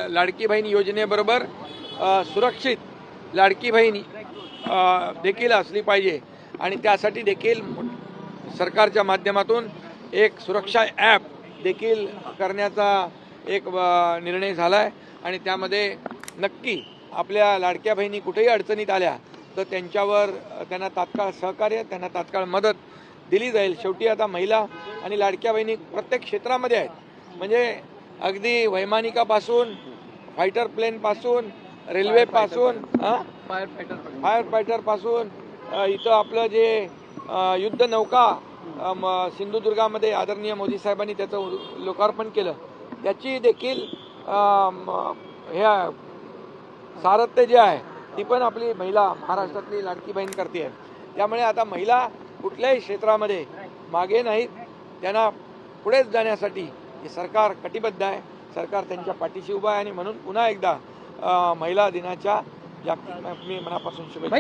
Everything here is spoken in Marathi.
लाडकी बहीण योजनेबरोबर सुरक्षित लाडकी बहीण देखील असली पाहिजे आणि त्यासाठी देखील सरकारच्या माध्यमातून एक सुरक्षा ॲप देखील करण्याचा एक निर्णय झाला आहे आणि त्यामध्ये नक्की आपल्या लाडक्या बहिणी कुठेही अडचणीत आल्या तर त्यांना तात्काळ सहकार्य, त्यांना तात्काळ मदत दिली जाईल। शेवटी आता महिला आणि लाडक्या बहिणी प्रत्येक क्षेत्रामध्ये आहेत, म्हणजे अगदी वैमानिकापासून फायटर प्लेनपासून रेल्वेपासून फायर फायटरपासून इथं आपलं जे युद्ध नौका सिंधुदुर्गामध्ये आदरणीय मोदी साहेबांनी त्याचं लोकार्पण केलं, त्याची देखील ह्या सारथ्य जे आहे ती पण आपली महिला महाराष्ट्रातली लाडकी बहीण करते आहे। त्यामुळे आता महिला कुठल्याही क्षेत्रामध्ये मागे नाहीत, त्यांना पुढेच जाण्यासाठी हे सरकार कटिबद्ध आहे। सरकार त्यांच्या पाठीशी उभा आहे आणि म्हणून पुन्हा एकदा महिला दिनाच्या जागतिक मी मनापासून शुभेच्छा।